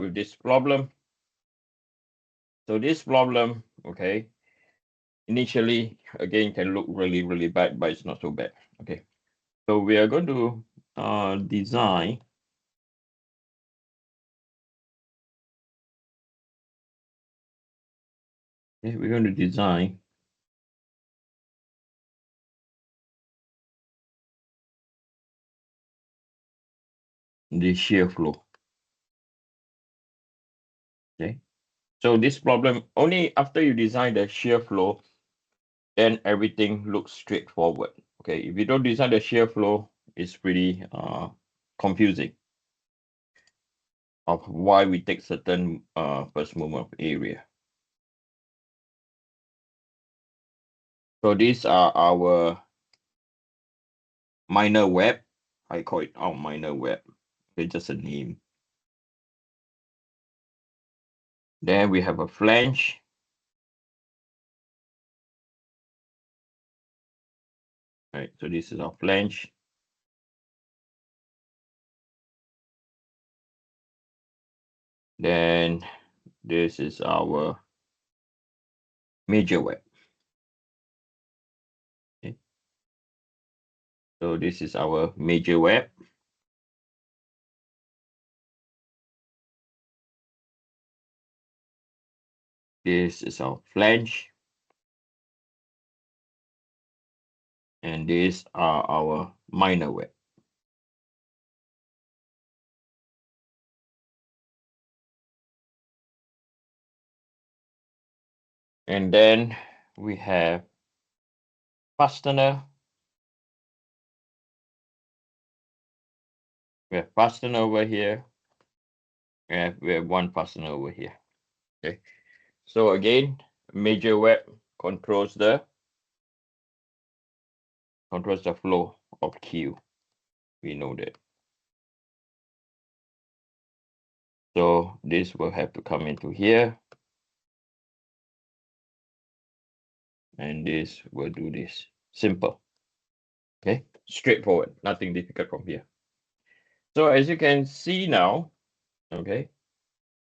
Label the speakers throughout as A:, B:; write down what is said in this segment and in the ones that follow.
A: with this problem. So this problem, okay, initially again can look really, really bad, but it's not so bad. Okay, so we are going to design we're going to design the shear flow. Okay, so this problem, only after you design the shear flow, then everything looks straightforward. Okay, if you don't design the shear flow, it's pretty confusing of why we take certain first moment of area. So these are our minor web. I call it our minor web. It's just a name. Then we have a flange. Right, so this is our flange. Then this is our major web. Okay. So this is our major web. This is our flange. And these are our minor web. And then we have fastener. We have fastener over here. And we have one fastener over here. Okay. So again, major web controls the flow of Q. We know that. So this will have to come into here. And this will do this. Simple. Okay, straightforward, nothing difficult from here. So as you can see now, okay,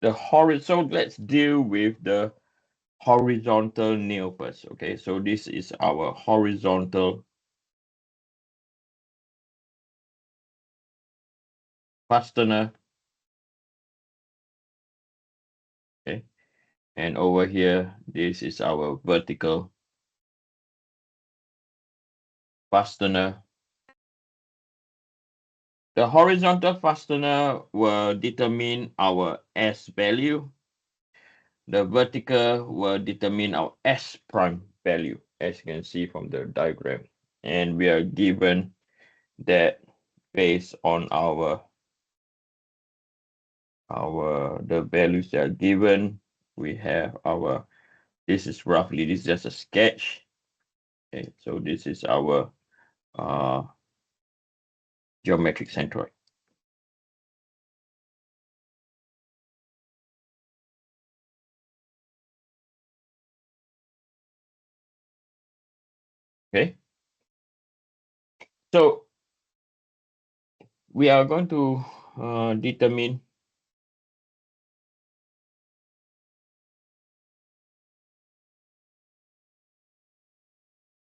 A: the horizontal, let's deal with the horizontal nail first. Okay, so this is our horizontal fastener. Okay, and over here, this is our vertical fastener. The horizontal fastener will determine our S value. The vertical will determine our S prime value, as you can see from the diagram. And we are given that based on the values that are given, we have our, this is just a sketch. Okay, so this is our geometric centroid. Okay, so we are going to determine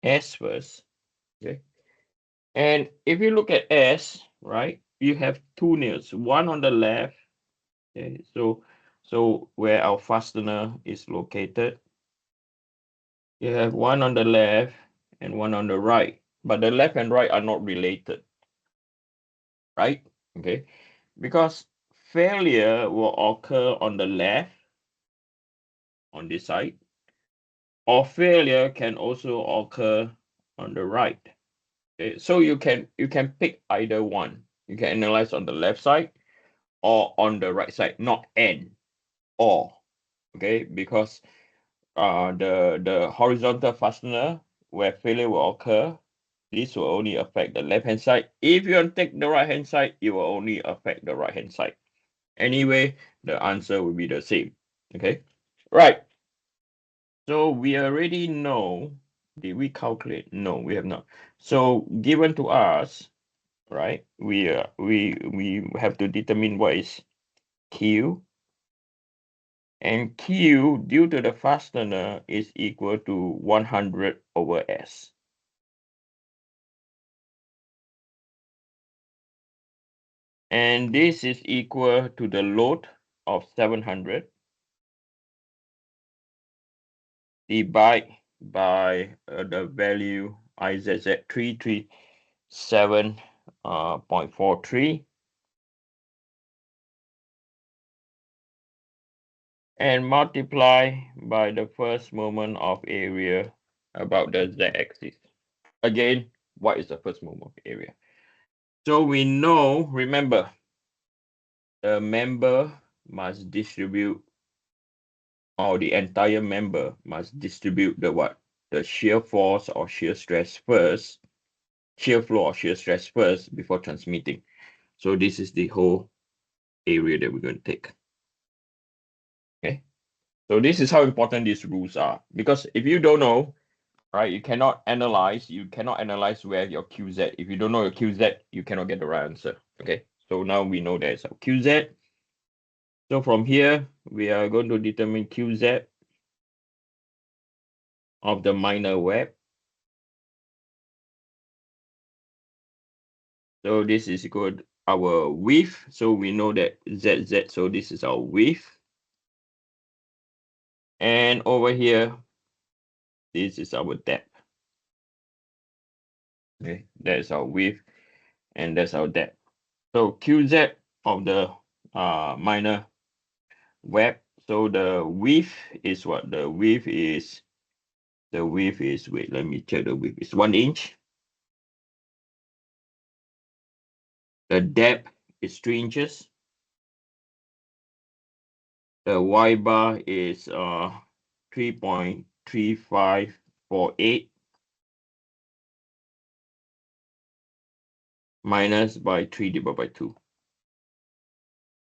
A: S first. Okay, and if you look at S, right, you have two nails, one on the left. Okay, so where our fastener is located, you have one on the left and one on the right, but the left and right are not related, right? Okay, because failure will occur on the left, on this side, or failure can also occur on the right. Okay, so you can pick either one. You can analyze on the left side or on the right side, not and or. Okay, because the horizontal fastener where failure will occur, this will only affect the left hand side. If you take the right hand side, it will only affect the right hand side. Anyway, the answer will be the same. Okay, right. So we already know. Did we calculate? No, we have not. So given to us, right? We have to determine what is Q. And Q, due to the fastener, is equal to 100 over S. And this is equal to the load of 700 divided by the value IZZ 337.43 and multiply by the first moment of area about the z-axis. Again, what is the first moment of area? So we know, remember, the member must distribute, or the entire member must distribute the what? The shear force or shear stress first, shear flow or shear stress first before transmitting. So this is the whole area that we're going to take. Okay. So this is how important these rules are. Because if you don't know, right, you cannot analyze where your QZ. If you don't know your QZ, you cannot get the right answer. Okay. So now we know there's our QZ. So from here, we are going to determine QZ of the minor web. So this is equal to our width. So we know that ZZ, so this is our width. And over here, this is our depth. Okay, that is our width, and that's our depth. So QZ of the minor web. So the width is what? The width is, wait, let me check the width. It's 1 inch. The depth is 3 inches. The Y bar is 3.3548 minus by 3 divided by 2.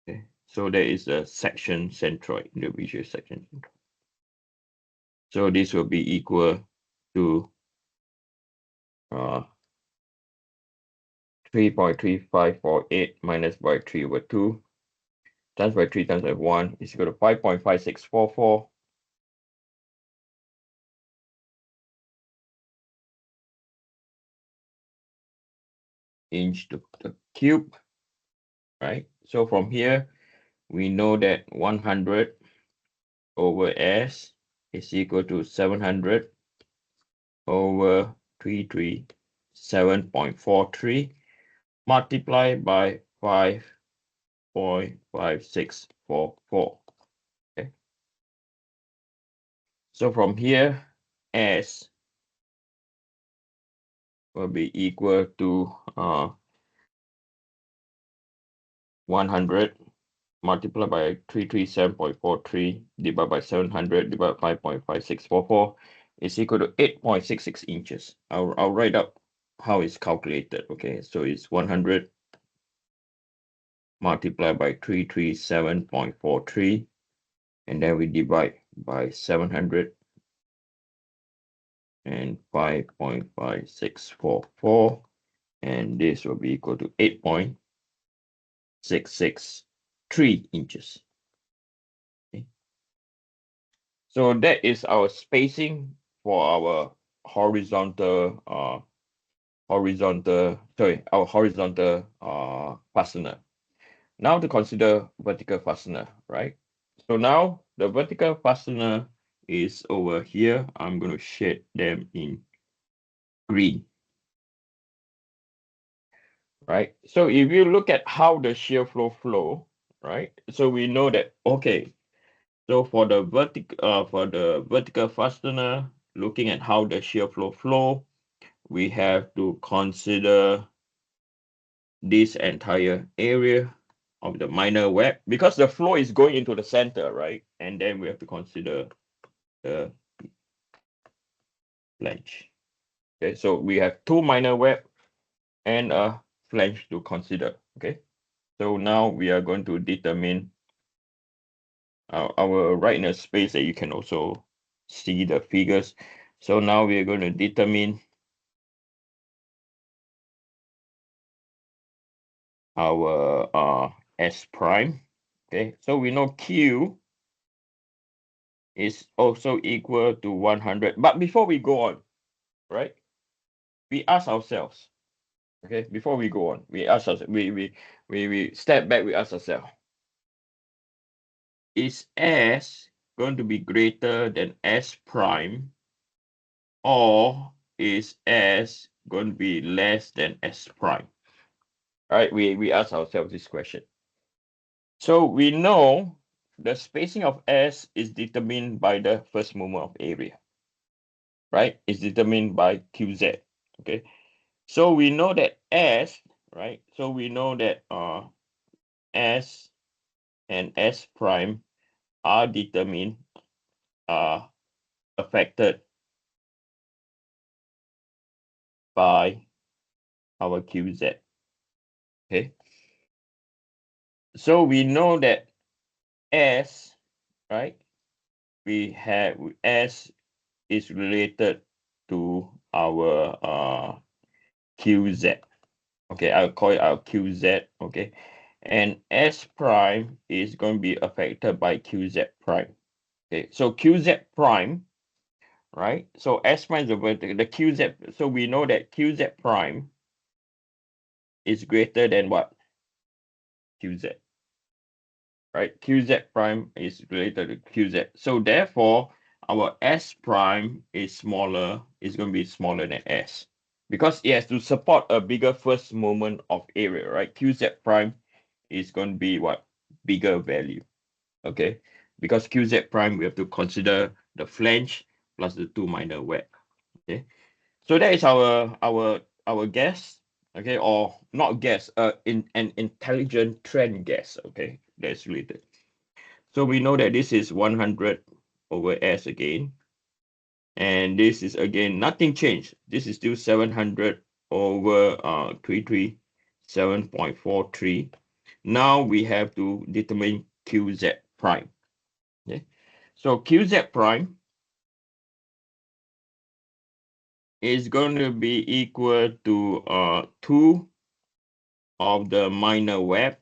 A: Okay, so there is a section centroid, the visual section centroid. So this will be equal to 3.3548 minus by 3 over 2 times by 3 times by 1 is equal to 5.5644 inch to the cube, right? So from here, we know that 100 over S is equal to 700 over 337.43 multiplied by 5.5644. Okay. So from here, S will be equal to 100 multiplied by 337.43 divided by 700 divided by 5.5644 is equal to 8.66 inches. I'll write up how it's calculated. Okay, so it's 100 multiplied by 337.43, and then we divide by 700 and 5.5644, and this will be equal to 8.663 inches. Okay. So that is our spacing for our horizontal fastener. Now to consider vertical fastener, right? So now the vertical fastener is over here. I'm going to shade them in green, right? So if you look at how the shear flow, right? So we know that, okay, so for the vertical fastener, looking at how the shear flow, we have to consider this entire area of the minor web because the flow is going into the center, right? And then we have to consider the flange. Okay, so we have two minor web and a flange to consider. Okay, so now we are going to determine our right in a space that you can also see the figures. So now we are going to determine our S prime. Okay, so we know Q is also equal to 100. But before we go on, right, we ask ourselves, okay, before we go on, we ask ourselves, we step back, we ask ourselves, is S going to be greater than S prime, or is S going to be less than S prime? All right, we ask ourselves this question. So we know the spacing of S is determined by the first moment of area, right? It's determined by QZ, okay? So we know that S, right? So we know that S and S prime are determined, affected by our QZ, okay? So we know that S, right? We have S is related to our QZ. Okay, I'll call it our QZ. Okay, and S prime is going to be affected by QZ prime. Okay, so QZ prime, right? So S prime is over the QZ. So we know that QZ prime is greater than what? QZ, right? QZ prime is related to QZ. So therefore, our S prime is smaller, is going to be smaller than S because it has to support a bigger first moment of area, right? QZ prime is going to be what? Bigger value, okay? Because QZ prime, we have to consider the flange plus the two minor web, okay? So that is our guess, okay? Or not guess, in an intelligent trend guess, okay? That's related. So we know that this is 100 over S again. And this is again, nothing changed. This is still 700 over 337.43. Now we have to determine QZ prime. Okay. So QZ prime is going to be equal to 2 of the minor web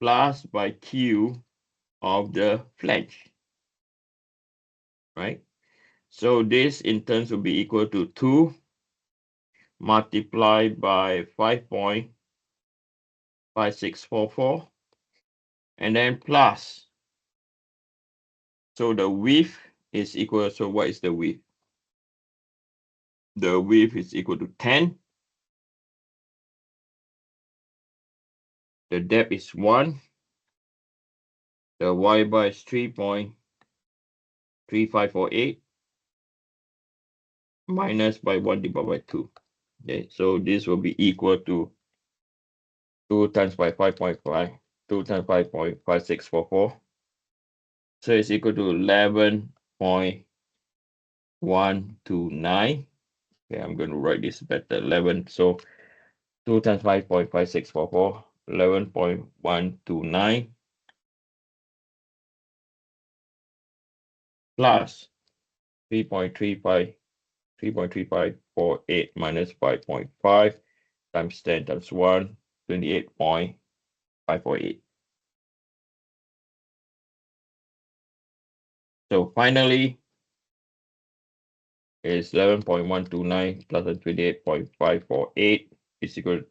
A: plus by Q of the flange, right? So this in turns will be equal to 2 multiplied by 5.5644 and then plus. So the width is equal, so what is the width? The width is equal to 10. The depth is 1. The y bar is 3.3548 minus by 1 divided by 2. Okay, so this will be equal to 2 times by 5.5, 2 times 5.5644. So it's equal to 11.129. Okay, I'm going to write this better. 11. So 2 times 5.5644, 11.129 plus 3.3548 minus 5.5 times 10 times 1, 28.548. So finally, is 11.129 plus 28.548 is equal to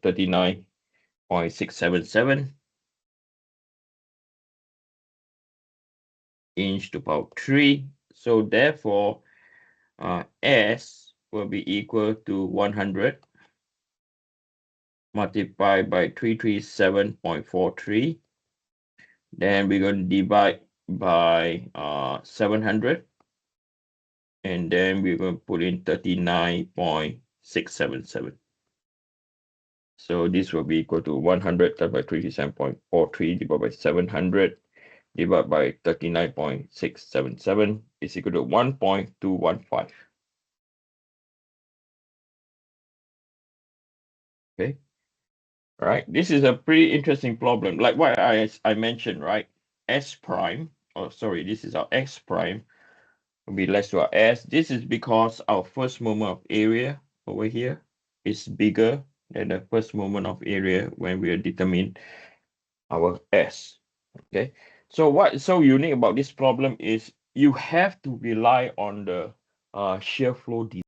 A: 39.677 inch to power 3. So therefore, S will be equal to 100 multiplied by 337.43. Then we're going to divide by 700. And then we're going to put in 39.677. So this will be equal to 100 divided by 337.43 divided by 700 divided by 39.677 is equal to 1.215. Okay. All right. This is a pretty interesting problem. Like what I mentioned, right? S prime, oh sorry, this is our X prime will be less to our S. This is because our first moment of area over here is bigger than the first moment of area when we determine our S. Okay. So what is so unique about this problem is you have to rely on the shear flow